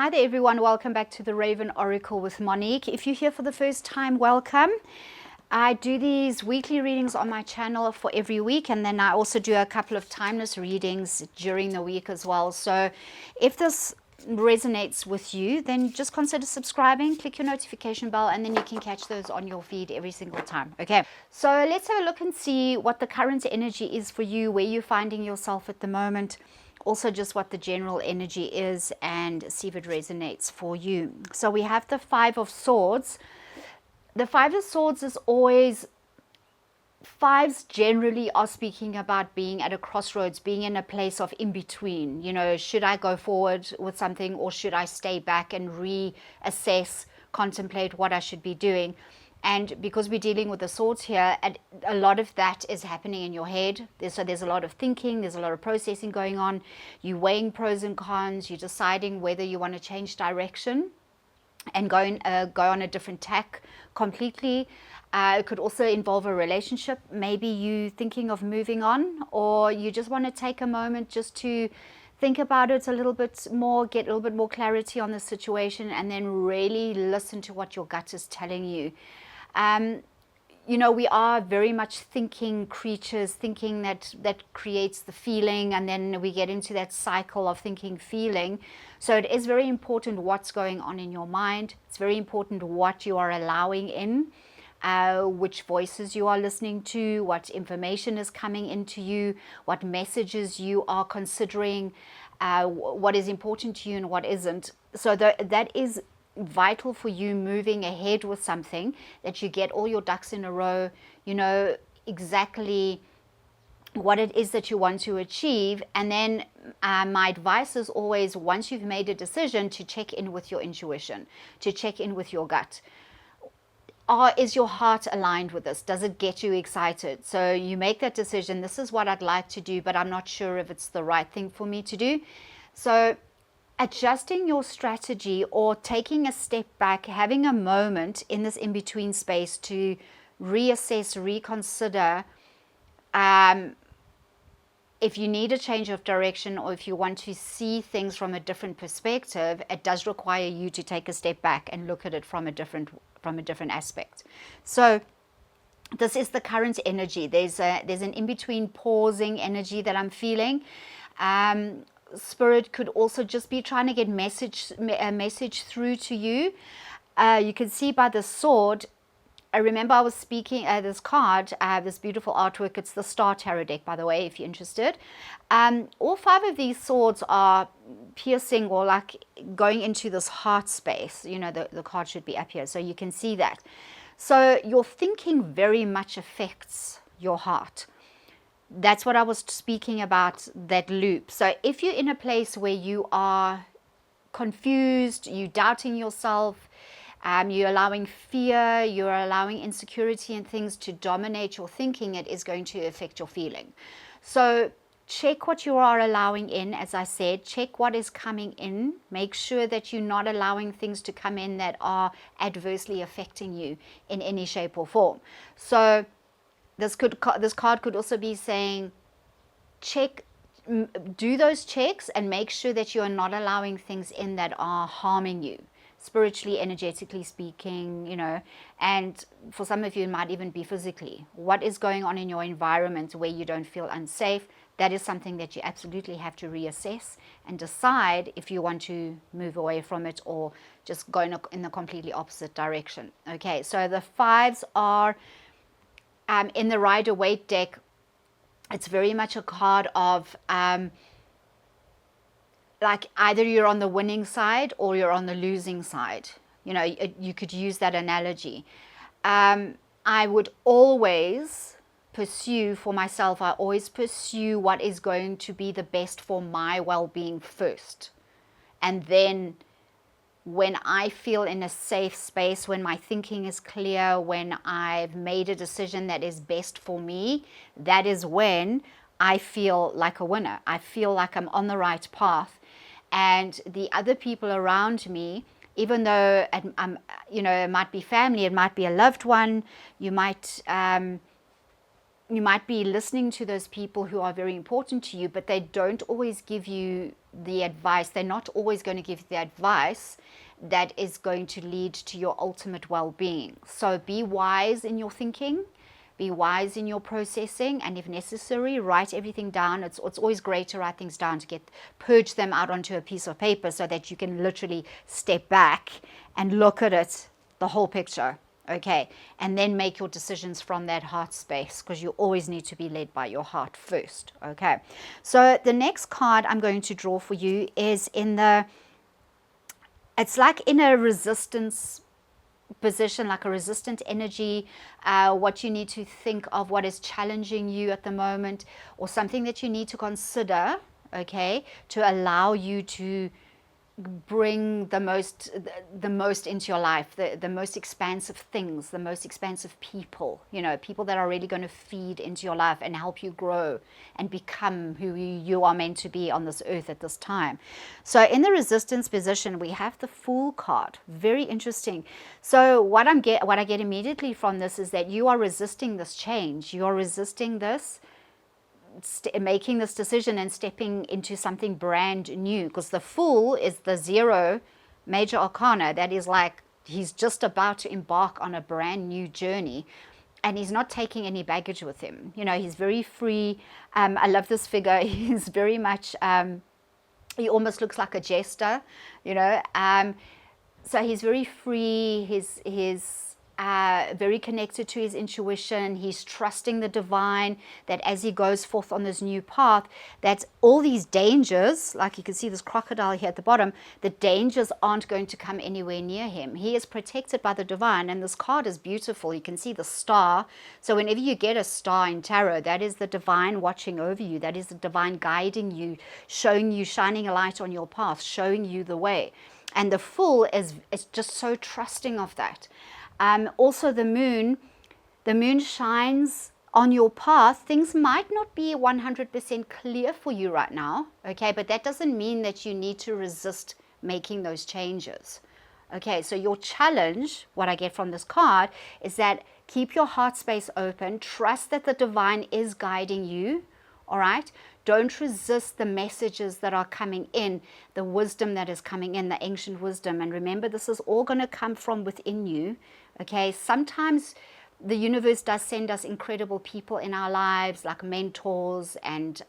Hi there everyone, welcome back to the Raven Oracle with Monique. If you're here for the first time, welcome. I do these weekly readings on my channel for every week, and then I also do a couple of timeless readings during the week as well. So if this resonates with you, then just consider subscribing, click your notification bell, and then you can catch those on your feed every single time. Okay, so let's have a look and see what the current energy is for you, where you're finding yourself at the moment. Also just what the general energy is, and see if it resonates for you. So we have the Five of Swords. The Five of Swords is always, fives generally are speaking about being at a crossroads, being in a place of in between. You know, should I go forward with something, or should I stay back and reassess, contemplate what I should be doing? And because we're dealing with the swords here, a lot of that is happening in your head. So there's a lot of thinking, there's a lot of processing going on. You're weighing pros and cons, you're deciding whether you want to change direction and go on a different tack completely. It could also involve a relationship. Maybe you thinking of moving on, or you just want to take a moment just to think about it a little bit more, get a little bit more clarity on the situation, and then really listen to what your gut is telling you. You know, we are very much thinking creatures. Thinking that creates the feeling, and then we get into that cycle of thinking, feeling. So it is very important what's going on in your mind. It's very important what you are allowing in, which voices you are listening to, what information is coming into you, what messages you are considering, what is important to you and what isn't. So that is vital for you moving ahead with something, that you get all your ducks in a row, you know exactly what it is that you want to achieve. And then my advice is always, once you've made a decision, to check in with your intuition, to check in with your gut. Is your heart aligned with this? Does it get you excited? So you make that decision, this is what I'd like to do, but I'm not sure if it's the right thing for me to do. So adjusting your strategy, or taking a step back, having a moment in this in-between space to reassess, reconsider, if you need a change of direction, or if you want to see things from a different perspective, it does require you to take a step back and look at it from a different aspect. So this is the current energy. There's an in-between pausing energy that I'm feeling. Spirit could also just be trying to get a message through to you. You can see by the sword. I remember I was speaking this card. I have this beautiful artwork. It's the Star Tarot deck, by the way, if you're interested. All five of these swords are piercing, or like going into this heart space. You know, the card should be up here, so you can see that. So your thinking very much affects your heart. That's what I was speaking about, that loop. So if you're in a place where you are confused, you're doubting yourself, you're allowing fear, you're allowing insecurity and things to dominate your thinking, it is going to affect your feeling. So check what you are allowing in. As I said, check what is coming in. Make sure that you're not allowing things to come in that are adversely affecting you in any shape or form. So this card could also be saying, do those checks and make sure that you are not allowing things in that are harming you, spiritually, energetically speaking, you know. And for some of you, it might even be physically. What is going on in your environment where you don't feel unsafe? That is something that you absolutely have to reassess and decide if you want to move away from it, or just go in the completely opposite direction. Okay, so the fives are in the Rider-Waite deck. It's very much a card of like either you're on the winning side or you're on the losing side. You know, you could use that analogy. I would always pursue, for myself, I always pursue what is going to be the best for my well-being first. And then when I feel in a safe space, when my thinking is clear, when I've made a decision that is best for me, that is when I feel like a winner. I feel like I'm on the right path. And the other people around me, even though you know, it might be family, it might be a loved one, you might you might be listening to those people who are very important to you, but they don't always give you the advice. They're not always going to give you the advice that is going to lead to your ultimate well-being. So be wise in your thinking, be wise in your processing, and if necessary, write everything down. It's always great to write things down, to purge them out onto a piece of paper so that you can literally step back and look at it, the whole picture. Okay, and then make your decisions from that heart space, because you always need to be led by your heart first. Okay, so the next card I'm going to draw for you is it's like in a resistance position, like a resistant energy, what you need to think of, what is challenging you at the moment, or something that you need to consider, okay, to allow you to bring the most into your life, the most expansive things, the most expansive people, people that are really going to feed into your life and help you grow and become who you are meant to be on this earth at this time. So in the resistance position, we have the Fool card. Very interesting. So what I get immediately from this is that you are resisting this change. You are resisting this making this decision and stepping into something brand new, because the Fool is the 0 major arcana. That is like he's just about to embark on a brand new journey, and he's not taking any baggage with him. He's very free. I love this figure. He's very much he almost looks like a jester, so he's very free. He's very connected to his intuition. He's trusting the divine, that as he goes forth on this new path, that all these dangers, like you can see this crocodile here at the bottom, the dangers aren't going to come anywhere near him. He is protected by the divine, and this card is beautiful. You can see the star. So whenever you get a star in tarot, that is the divine watching over you. That is the divine guiding you, showing you, shining a light on your path, showing you the way. And the Fool is just so trusting of that. Also the moon shines on your path. Things might not be 100% clear for you right now, okay, but that doesn't mean that you need to resist making those changes. Okay, so your challenge, what I get from this card, is that keep your heart space open, trust that the divine is guiding you, all right? Don't resist the messages that are coming in, the wisdom that is coming in, the ancient wisdom. And remember, this is all going to come from within you. Okay, sometimes the universe does send us incredible people in our lives, like mentors and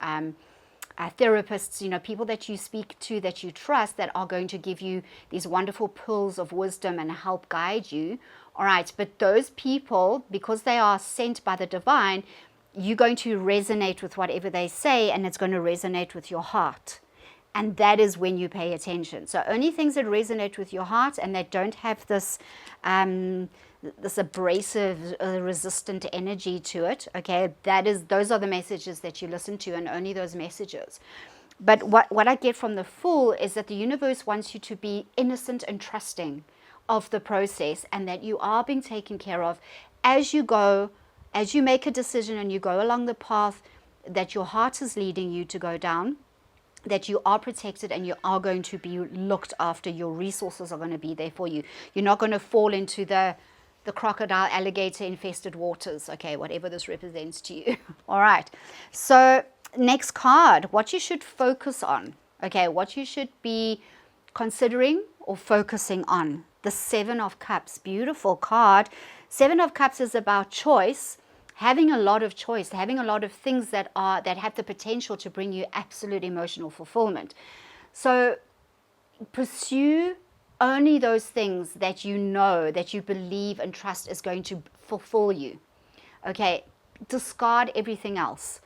therapists, people that you speak to, that you trust, that are going to give you these wonderful pearls of wisdom and help guide you. All right, but those people, because they are sent by the divine, you're going to resonate with whatever they say, and it's going to resonate with your heart. And that is when you pay attention. So only things that resonate with your heart and that don't have this abrasive, resistant energy to it, okay, those are the messages that you listen to, and only those messages. But what I get from the Fool is that the universe wants you to be innocent and trusting of the process, and that you are being taken care of as you go, as you make a decision and you go along the path that your heart is leading you to go down, that you are protected and you are going to be looked after. Your resources are going to be there for you. You're not going to fall into the crocodile, alligator infested waters, okay, whatever this represents to you. All right, so next card, what you should focus on, okay, what you should be considering or focusing on. The 7 of Cups, beautiful card. 7 of Cups is about choice, having a lot of choice, having a lot of things that have the potential to bring you absolute emotional fulfillment. So pursue only those things that you know, that you believe and trust is going to fulfill you. Okay, discard everything else.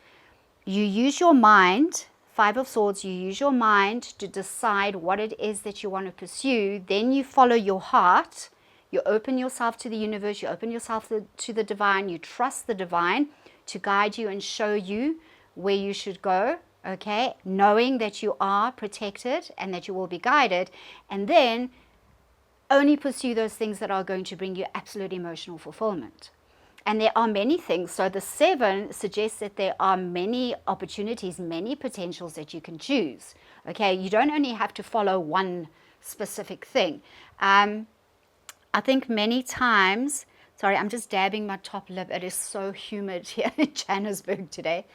You use your mind, 5 of Swords, you use your mind to decide what it is that you want to pursue. Then you follow your heart. You open yourself to the universe, you open yourself to the divine, you trust the divine to guide you and show you where you should go, okay, knowing that you are protected and that you will be guided, and then only pursue those things that are going to bring you absolute emotional fulfillment. And there are many things. So the 7 suggests that there are many opportunities, many potentials that you can choose, okay? You don't only have to follow one specific thing. I think many times, Sorry, I'm just dabbing my top lip. It is so humid here in Johannesburg today.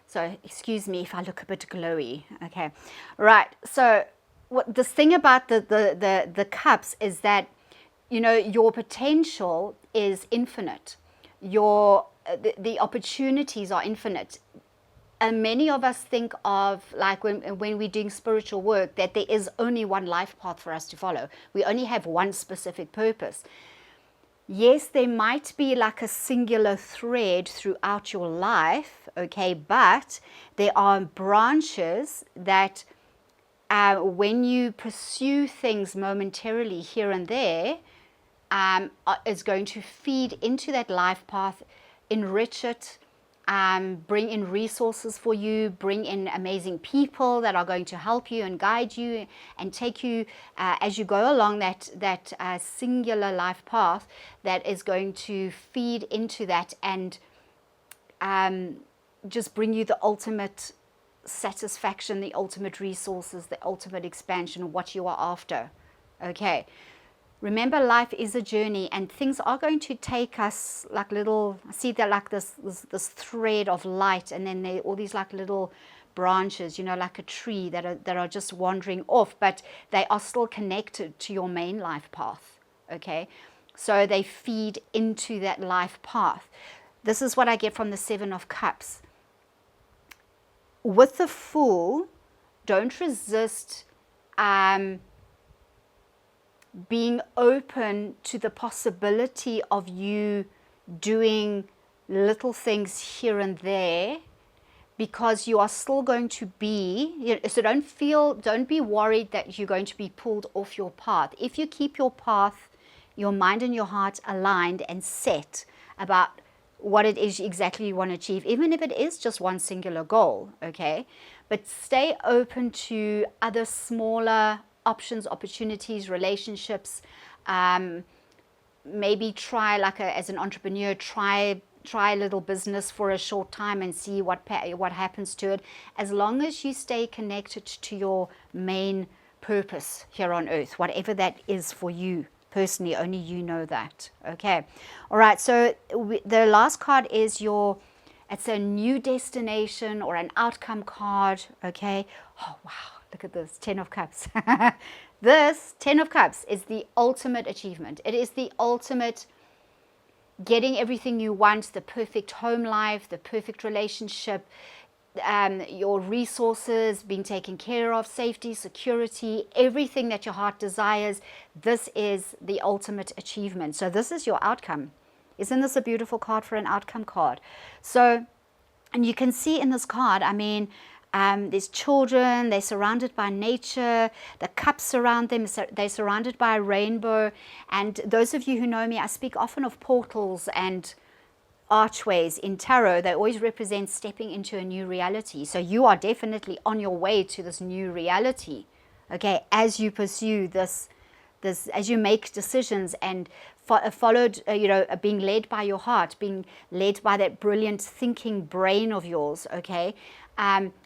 So excuse me if I look a bit glowy. Okay, right. So what this thing about the cups is that, you know, your potential is infinite. Your the opportunities are infinite. And many of us think of, like, when we're doing spiritual work, that there is only one life path for us to follow. We only have one specific purpose. Yes, there might be like a singular thread throughout your life, okay, but there are branches that when you pursue things momentarily here and there, is going to feed into that life path, enrich it, bring in resources for you, bring in amazing people that are going to help you and guide you and take you as you go along that singular life path that is going to feed into that and just bring you the ultimate satisfaction, the ultimate resources, the ultimate expansion of what you are after. Okay. Remember, life is a journey, and things are going to take us like little, see that like this thread of light, and then all these like little branches, you know, like a tree that are just wandering off, but they are still connected to your main life path. Okay, so they feed into that life path. This is what I get from the Seven of Cups. With the Fool, don't resist being open to the possibility of you doing little things here and there, because you are still going to be, so don't be worried that you're going to be pulled off your path. If you keep your path, your mind and your heart aligned and set about what it is exactly you want to achieve, even if it is just one singular goal, okay? But stay open to other smaller options, opportunities, relationships. Maybe try, like as an entrepreneur, try a little business for a short time and see what happens to it, as long as you stay connected to your main purpose here on earth, whatever that is for you personally. Only you know that. Okay, all right, so the last card is it's a new destination or an outcome card. Okay, oh wow, look at this, 10 of Cups. This 10 of Cups is the ultimate achievement. It is the ultimate getting everything you want, the perfect home life, the perfect relationship, your resources being taken care of, safety, security, everything that your heart desires. This is the ultimate achievement. So this is your outcome. Isn't this a beautiful card for an outcome card? So, and you can see in this card, I mean, there's children, they're surrounded by nature, the cups surround them, they're surrounded by a rainbow. And those of you who know me, I speak often of portals and archways in tarot. They always represent stepping into a new reality. So you are definitely on your way to this new reality, okay, as you pursue this as you make decisions and followed, being led by your heart, being led by that brilliant thinking brain of yours, okay?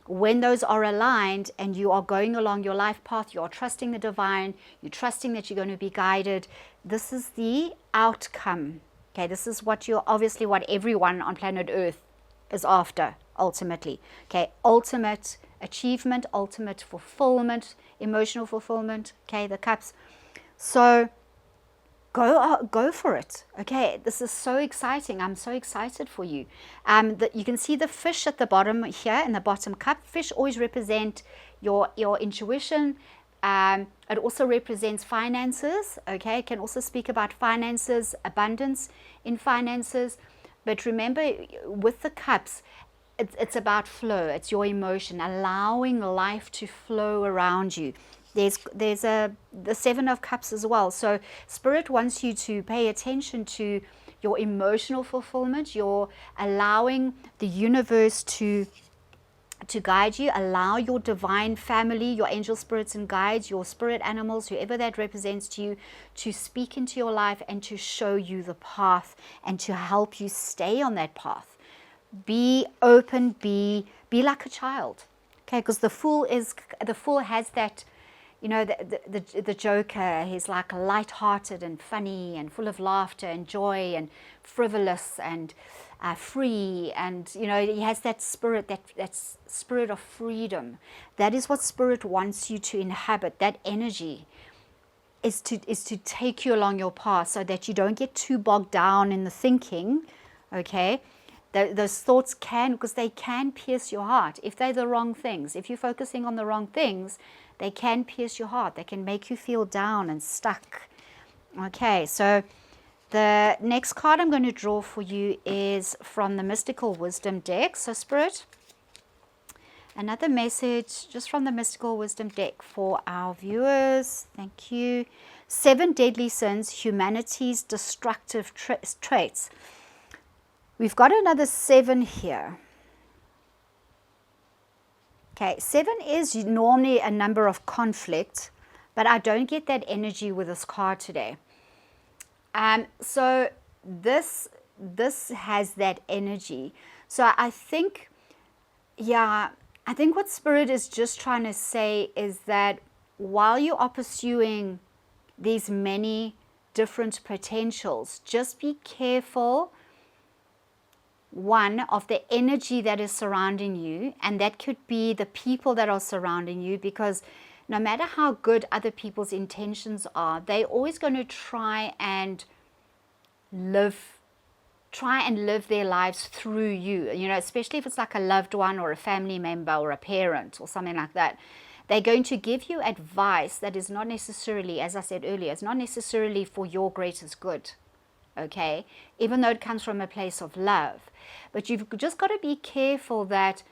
When those are aligned and you are going along your life path, you are trusting the divine, you're trusting that you're going to be guided, this is the outcome, okay? This is what everyone on planet Earth is after, ultimately, okay? Ultimate achievement, ultimate fulfillment, emotional fulfillment, okay? The cups. So go for it. Okay, this is so exciting. I'm so excited for you. You can see the fish at the bottom here in the bottom cup. Fish always represent your intuition. It also represents finances. Okay, it can also speak about finances, abundance in finances. But remember, with the cups, it's about flow. It's your emotion, allowing life to flow around you. There's the Seven of Cups as well. So Spirit wants you to pay attention to your emotional fulfillment. You're allowing the universe to guide you. Allow your divine family, your angel spirits and guides, your spirit animals, whoever that represents to you, to speak into your life and to show you the path and to help you stay on that path. Be open, be like a child. Okay, because the fool has that, you know, the Joker, he's like light-hearted and funny and full of laughter and joy and frivolous and free, and you know, he has that spirit, that spirit of freedom. That is what spirit wants you to inhabit. That energy is to take you along your path, so that you don't get too bogged down in the thinking. Okay, those thoughts can, because they can pierce your heart if they're the wrong things. If you're focusing on the wrong things, they can pierce your heart. They can make you feel down and stuck. Okay, so the next card I'm going to draw for you is from the Mystical Wisdom deck. So Spirit, another message just from the Mystical Wisdom deck for our viewers. Thank you. 7 deadly sins, humanity's destructive traits. We've got another 7 here. Okay, 7 is normally a number of conflict, but I don't get that energy with this card today. So this has that energy. So I think, yeah, I think what Spirit is just trying to say is that while you are pursuing these many different potentials, just be careful, one, of the energy that is surrounding you, and that could be the people that are surrounding you, because no matter how good other people's intentions are, they're always going to try and live their lives through you, you know, especially if it's like a loved one or a family member or a parent or something like that. They're going to give you advice that is not necessarily, as I said earlier, it's not necessarily for your greatest good. Okay, even though it comes from a place of love. But you've just got to be careful that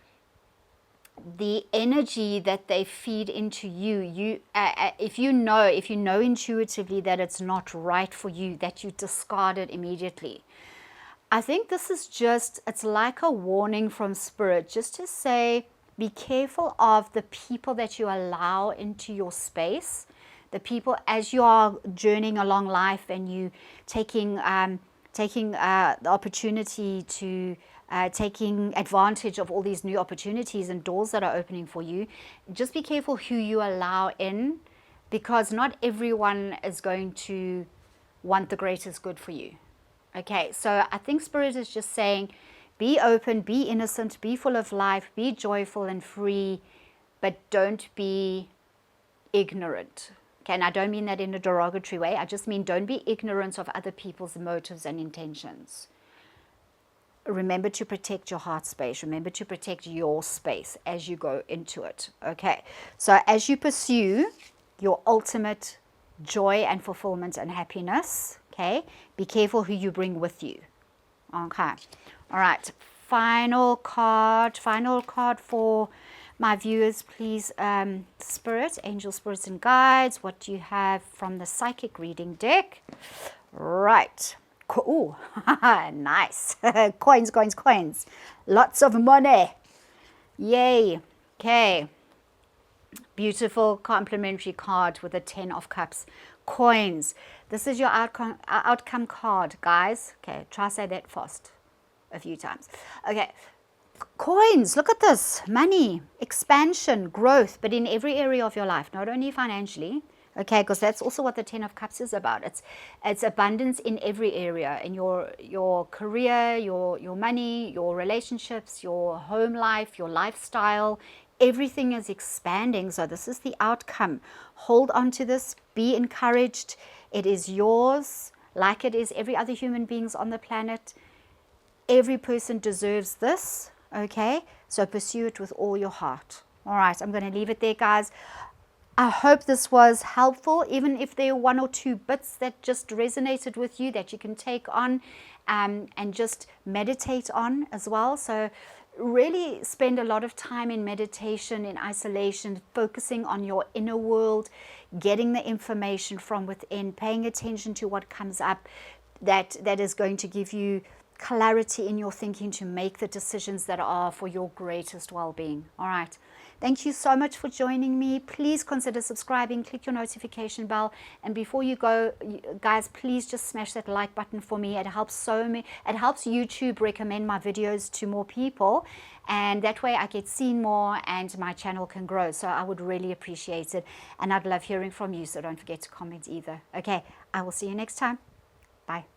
the energy that they feed into you, if you know intuitively that it's not right for you, that you discard it immediately. I think this is just, it's like a warning from Spirit, just to say, be careful of the people that you allow into your space. The people, as you are journeying along life and you taking the opportunity to taking advantage of all these new opportunities and doors that are opening for you, just be careful who you allow in, because not everyone is going to want the greatest good for you. Okay, so I think Spirit is just saying, be open, be innocent, be full of life, be joyful and free, but don't be ignorant. Okay, and I don't mean that in a derogatory way. I just mean don't be ignorant of other people's motives and intentions. Remember to protect your heart space. Remember to protect your space as you go into it. Okay, so as you pursue your ultimate joy and fulfillment and happiness, okay, be careful who you bring with you. Okay, all right, final card for my viewers, please. Spirit, angel spirits and guides, what do you have from the psychic reading deck? Right. Ooh, nice. Coins, coins, coins. Lots of money. Yay. Okay. Beautiful complimentary card with a 10 of cups. Coins. This is your outcome card, guys. Okay, try say that fast a few times. Okay. Coins, look at this. Money, expansion, growth, but in every area of your life, not only financially. Okay, because that's also what the 10 of cups is about. It's abundance in every area, in your career, your money, your relationships, your home life, your lifestyle. Everything is expanding. So this is the outcome. Hold on to this. Be encouraged. It is yours, like it is every other human beings on the planet. Every person deserves this. Okay, so pursue it with all your heart. All right, I'm going to leave it there, guys. I hope this was helpful, even if there are 1 or 2 bits that just resonated with you that you can take on and just meditate on as well. So really spend a lot of time in meditation, in isolation, focusing on your inner world, getting the information from within, paying attention to what comes up that is going to give you clarity in your thinking to make the decisions that are for your greatest well-being. All right. Thank you so much for joining me. Please consider subscribing, click your notification bell. And before you go, guys, please just smash that like button for me. It helps it helps YouTube recommend my videos to more people. And that way I get seen more and my channel can grow. So I would really appreciate it. And I'd love hearing from you. So don't forget to comment either. Okay, I will see you next time. Bye.